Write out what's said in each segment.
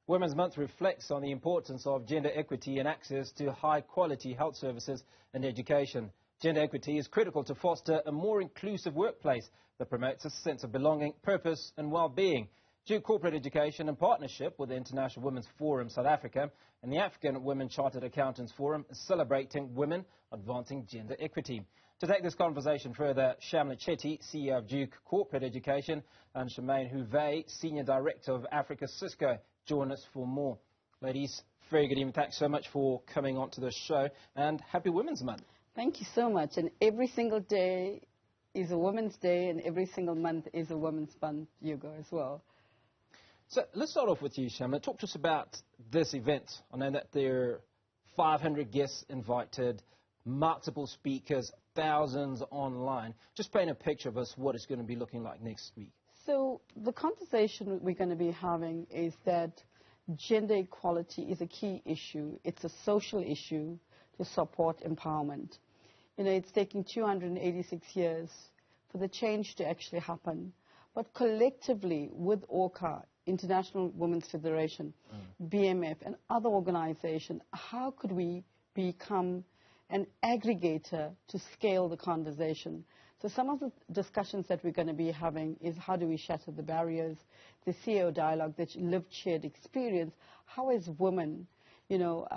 Women's Month reflects on the importance of gender equity and access to high-quality health services and education. Gender equity is critical to foster a more inclusive workplace that promotes a sense of belonging, purpose and well-being. Due corporate education and partnership with the International Women's Forum South Africa and the African Women Chartered Accountants Forum is celebrating women advancing gender equity. To take this conversation further, Sharmla Chetty, CEO of Duke Corporate Education, and Charmaine Houvet, Senior Director of Africa Cisco, join us for more. Ladies, very good evening. Thanks so much for coming on to the show, and happy Women's Month. Thank you so much. And every single day is a Women's Day, and every single month is a Women's Month, Hugo, as well. So let's start off with you, Sharmla. Talk to us about this event. I know that there are 500 guests invited, multiple speakers, thousands online. Just paint a picture of us what it's going to be looking like next week. So the conversation we're going to be having is that gender equality is a key issue. It's a social issue to support empowerment. You know, it's taking 286 years for the change to actually happen. But collectively, with ORCA, International Women's Federation, BMF, and other organizations, how could we become an aggregator to scale the conversation? So some of the discussions that we're going to be having is how do we shatter the barriers, the CEO dialogue, the lived shared experience, how as women, you know,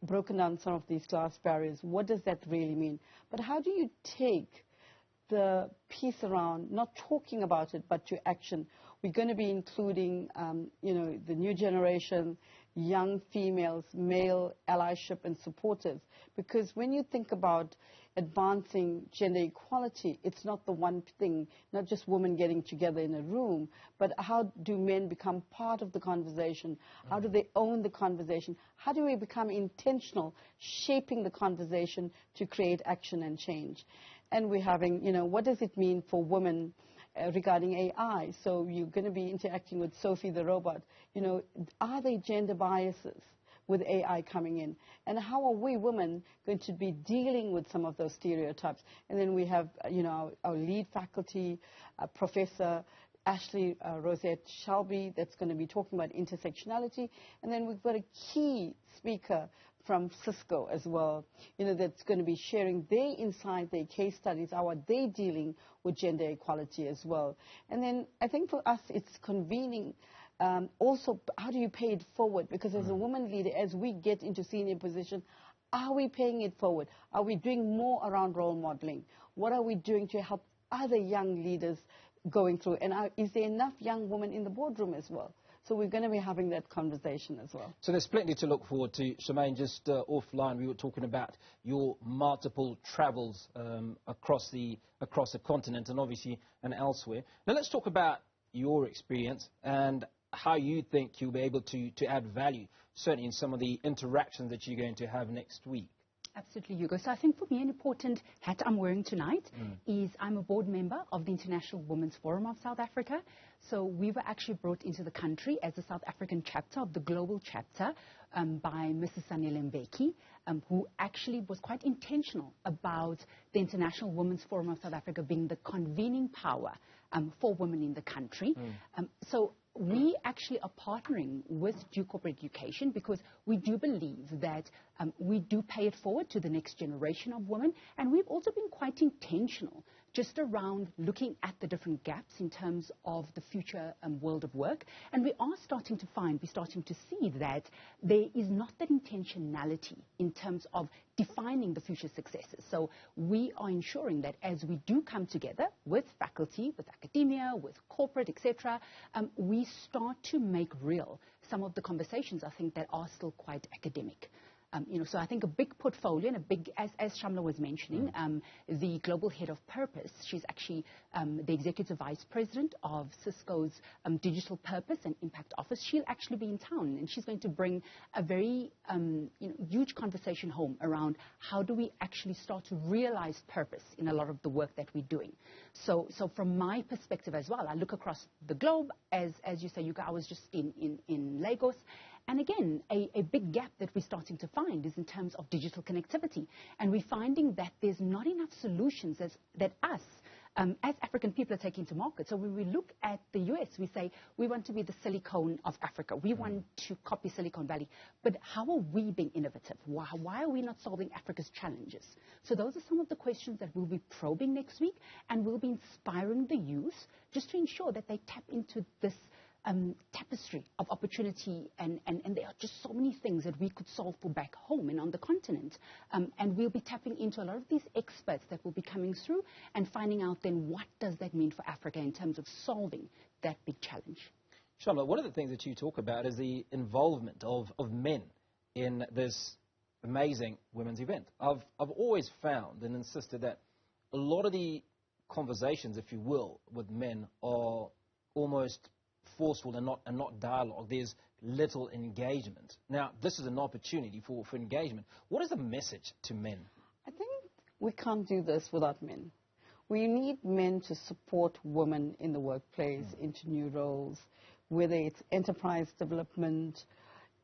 broken down some of these glass barriers, what does that really mean? But how do you take the piece around not talking about it, but to action? We're going to be including, you know, the new generation, young females, male allyship and supporters. Because when you think about advancing gender equality, it's not the one thing, not just women getting together in a room, but how do men become part of the conversation? How do they own the conversation? How do we become intentional, shaping the conversation to create action and change? And we're having, you know, what does it mean for women regarding AI? So you're going to be interacting with Sophie the robot. You know, are there gender biases with AI coming in? And how are we women going to be dealing with some of those stereotypes? And then we have, you know, our lead faculty, Professor Ashley Rosette Shelby, that's going to be talking about intersectionality. And then we've got a key speaker from Cisco as well, you know, that's going to be sharing their insight, their case studies, how are they dealing with gender equality as well. And then I think for us it's convening also how do you pay it forward, because as a woman leader, as we get into senior position, are we paying it forward? Are we doing more around role modeling? What are we doing to help other young leaders going through? And is there enough young women in the boardroom as well? So we're going to be having that conversation as well. So there's plenty to look forward to. Charmaine, just offline, we were talking about your multiple travels across the continent and obviously and elsewhere. Now let's talk about your experience and how you think you'll be able to add value, certainly in some of the interactions that you're going to have next week. Absolutely, Hugo. So I think for me an important hat I'm wearing tonight is I'm a board member of the International Women's Forum of South Africa. So we were actually brought into the country as a South African chapter of the global chapter by Mrs. Sanele Mbeki, who actually was quite intentional about the International Women's Forum of South Africa being the convening power for women in the country. So we actually are partnering with Duke Corporate Education because we do believe that we do pay it forward to the next generation of women, and we've also been quite intentional just around looking at the different gaps in terms of the future world of work. And we are starting to find, we're starting to see that there is not that intentionality in terms of defining the future successes. So we are ensuring that as we do come together with faculty, with academia, with corporate, etc., we start to make real some of the conversations, I think, that are still quite academic. You know, so I think a big portfolio and a big, as Sharmla was mentioning, the global head of purpose, she's actually the executive vice president of Cisco's digital purpose and impact office. She'll actually be in town, and she's going to bring a very huge conversation home around how do we actually start to realize purpose in a lot of the work that we're doing. So from my perspective as well, I look across the globe, as you say, I was just in Lagos. And again, a big gap that we're starting to find is in terms of digital connectivity. And we're finding that there's not enough solutions that us, as African people are taking to market. So when we look at the US, we say we want to be the Silicon of Africa. We want to copy Silicon Valley. But how are we being innovative? Why are we not solving Africa's challenges? So those are some of the questions that we'll be probing next week, and we'll be inspiring the youth just to ensure that they tap into this tapestry of opportunity, and there are just so many things that we could solve for back home and on the continent. And we'll be tapping into a lot of these experts that will be coming through and finding out then what does that mean for Africa in terms of solving that big challenge. Sharmla, one of the things that you talk about is the involvement of men in this amazing women's event. I've always found and insisted that a lot of the conversations, if you will, with men are almost forceful and not dialogue. There's little engagement. Now, this is an opportunity for engagement. What is the message to men? I think we can't do this without men. We need men to support women in the workplace, into new roles, whether it's enterprise development,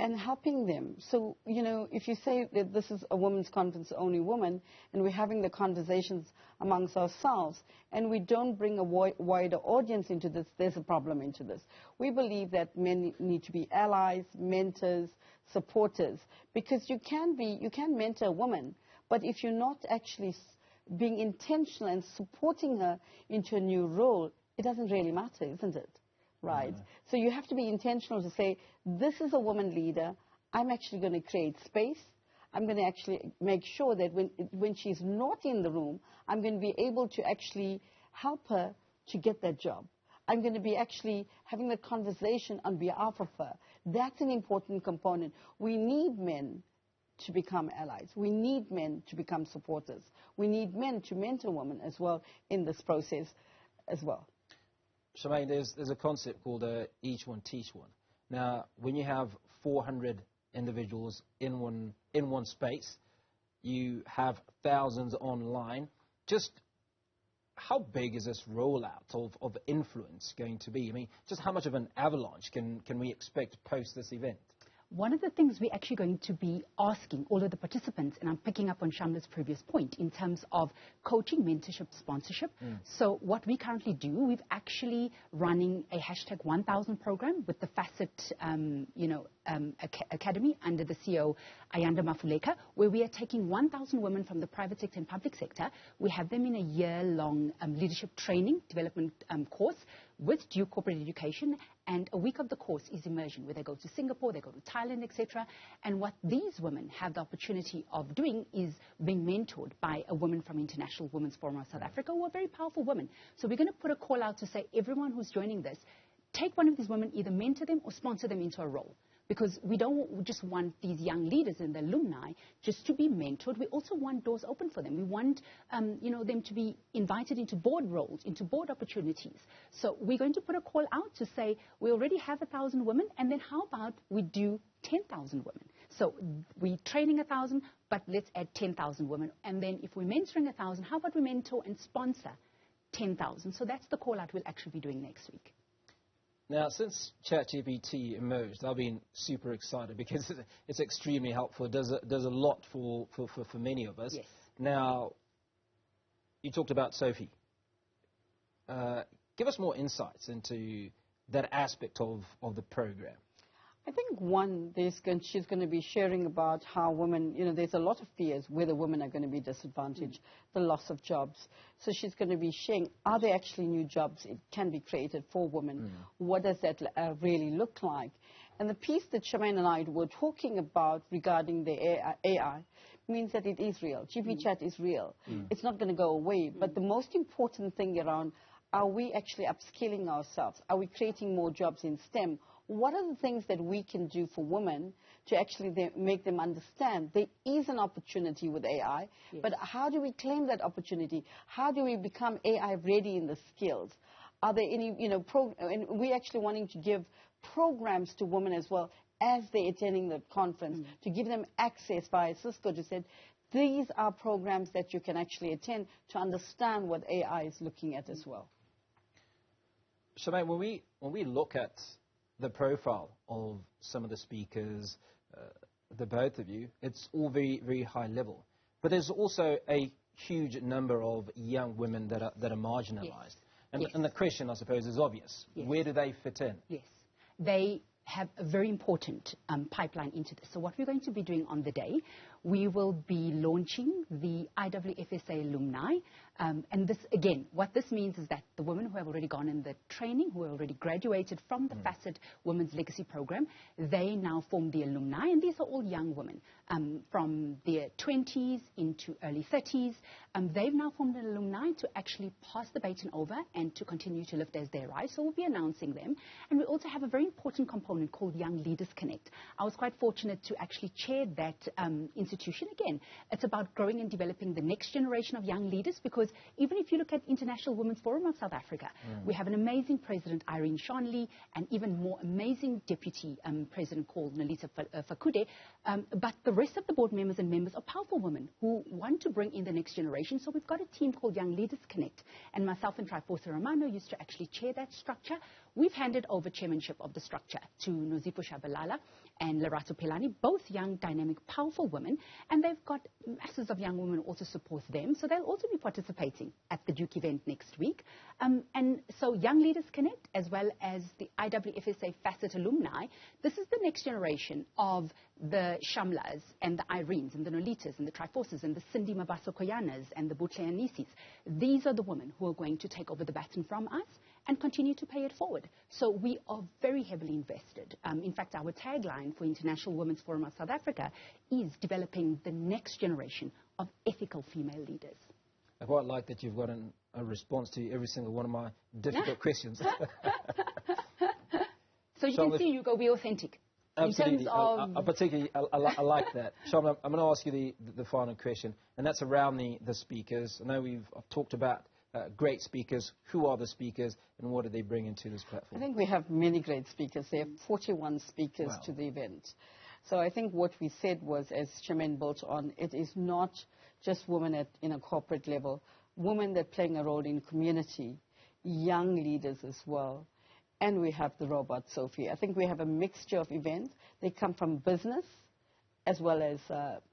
and helping them. So, you know, if you say that this is a women's conference, only women, and we're having the conversations amongst ourselves, and we don't bring a wider audience into this, there's a problem into this. We believe that men need to be allies, mentors, supporters, because you can mentor a woman, but if you're not actually being intentional and supporting her into a new role, it doesn't really matter, isn't it? Right. So you have to be intentional to say, this is a woman leader. I'm actually going to create space. I'm going to actually make sure that when she's not in the room, I'm going to be able to actually help her to get that job. I'm going to be actually having the conversation on behalf of her. That's an important component. We need men to become allies. We need men to become supporters. We need men to mentor women as well in this process as well. Charmaine, there's a concept called each one teach one. Now, when you have 400 individuals in one space, you have thousands online. Just how big is this rollout of influence going to be? I mean, just how much of an avalanche can we expect post this event? One of the things we're actually going to be asking all of the participants, and I'm picking up on Sharmla's previous point, in terms of coaching, mentorship, sponsorship. So what we currently do, we've actually running a hashtag 1000 program with the Facet, Academy under the CEO Ayanda Mafuleka, where we are taking 1,000 women from the private sector and public sector. We have them in a year-long leadership training development course with due corporate education, and a week of the course is immersion, where they go to Singapore, they go to Thailand, etc. And what these women have the opportunity of doing is being mentored by a woman from International Women's Forum of South Africa, who are very powerful women. So we're going to put a call out to say, everyone who's joining this, take one of these women, either mentor them or sponsor them into a role. Because we don't just want these young leaders and the alumni just to be mentored. We also want doors open for them. We want them to be invited into board roles, into board opportunities. So we're going to put a call out to say, we already have 1,000 women, and then how about we do 10,000 women? So we're training 1,000, but let's add 10,000 women. And then if we're mentoring 1,000, how about we mentor and sponsor 10,000? So that's the call out we'll actually be doing next week. Now, since ChatGPT emerged, I've been super excited because it's extremely helpful. It does a lot for many of us. Yes. Now, you talked about Sophie. Give us more insights into that aspect of the program. I think she's going to be sharing about how women, there's a lot of fears whether women are going to be disadvantaged, the loss of jobs. So she's going to be sharing, are there actually new jobs it can be created for women? What does that really look like? And the piece that Charmaine and I were talking about regarding the AI means that it is real. GP chat is real. It's not going to go away. But the most important thing around, are we actually upskilling ourselves? Are we creating more jobs in STEM? What are the things that we can do for women to actually make them understand there is an opportunity with AI, but how do we claim that opportunity? How do we become AI ready in the skills? Are there any, and we're actually wanting to give programs to women as well as they're attending the conference to give them access via Cisco to say, these are programs that you can actually attend to understand what AI is looking at as well. Charmaine, when we look at the profile of some of the speakers, the both of you, it's all very, very high level. But there's also a huge number of young women that are marginalised. Yes. And, Yes. and the question, I suppose, is obvious. Yes. Where do they fit in? Yes. They have a very important pipeline into this. So what we're going to be doing on the day, we will be launching the IWFSA alumni. And this, again, what this means is that the women who have already gone in the training, who have already graduated from the Facet Women's Legacy Program, they now form the alumni. And these are all young women from their 20s into early 30s. They've now formed an alumni to actually pass the baton over and to continue to lift as they rise. So we'll be announcing them. And we also have a very important component called Young Leaders Connect. I was quite fortunate to actually chair that institution. Again, it's about growing and developing the next generation of young leaders, because even if you look at International Women's Forum of South Africa, we have an amazing president, Irene Sharmla, and even more amazing deputy president called Nalisa Fakude. But the rest of the board members and members are powerful women who want to bring in the next generation. So we've got a team called Young Leaders Connect, and myself and Triforce Romano used to actually chair that structure. We've handed over chairmanship of the structure to Nozipho Shabalala and Lerato Pelani, both young, dynamic, powerful women, and they've got masses of young women who also support them. So they'll also be participating at the Duke event next week. And so Young Leaders Connect, as well as the IWFSA Facet alumni, this is the next generation of the Sharmlas and the Irenes and the Nolitas and the Triforces and the Cindy Mabaso-Koyanas and the Butle Anisis. These are the women who are going to take over the baton from us and continue to pay it forward. So we are very heavily invested. In fact, our tagline for International Women's Forum of South Africa is developing the next generation of ethical female leaders. I quite like that you've got a response to every single one of my difficult questions. So you can see, you go be authentic. Absolutely. In terms of I like that. Sharmla, I'm going to ask you the final question, and that's around the speakers. I know I've talked about great speakers. Who are the speakers, and what do they bring into this platform? I think we have many great speakers. There are 41 speakers to the event. So I think what we said was, as Charmaine built on, it is not just women in a corporate level, women that are playing a role in community, young leaders as well. And we have the robot, Sophie. I think we have a mixture of events. They come from business as well as,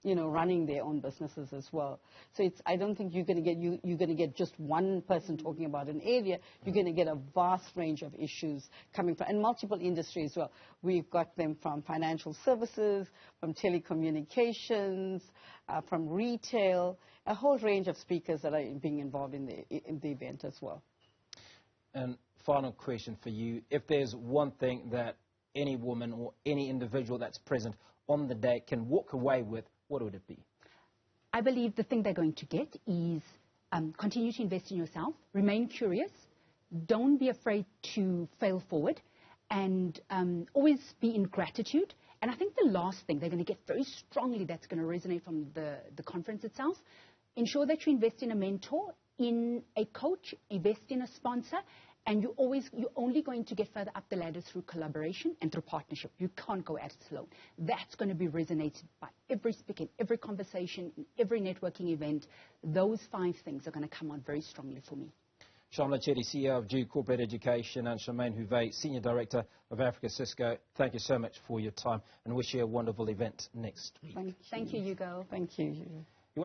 running their own businesses as well. So I don't think you're going to get just one person talking about an area. You're going to get a vast range of issues coming from, and multiple industries as well. We've got them from financial services, from telecommunications, from retail, a whole range of speakers that are being involved in the event as well. And final question for you. If there's one thing that any woman or any individual that's present on the day can walk away with, what would it be? I believe the thing they're going to get is continue to invest in yourself, remain curious, don't be afraid to fail forward, and always be in gratitude. And I think the last thing they're going to get very strongly that's going to resonate from the conference itself, ensure that you invest in a mentor, in a coach, invest in a sponsor, and you're only going to get further up the ladder through collaboration and through partnership. You can't go at it alone. That's going to be resonated by every speaker, every conversation, in every networking event. Those 5 things are going to come out very strongly for me. Sharmla Chetty, CEO of Duke Corporate Education, and Charmaine Houvet, Senior Director of Africa Cisco. Thank you so much for your time, and wish you a wonderful event next week. Thank you. Thank you, Hugo. Thank you.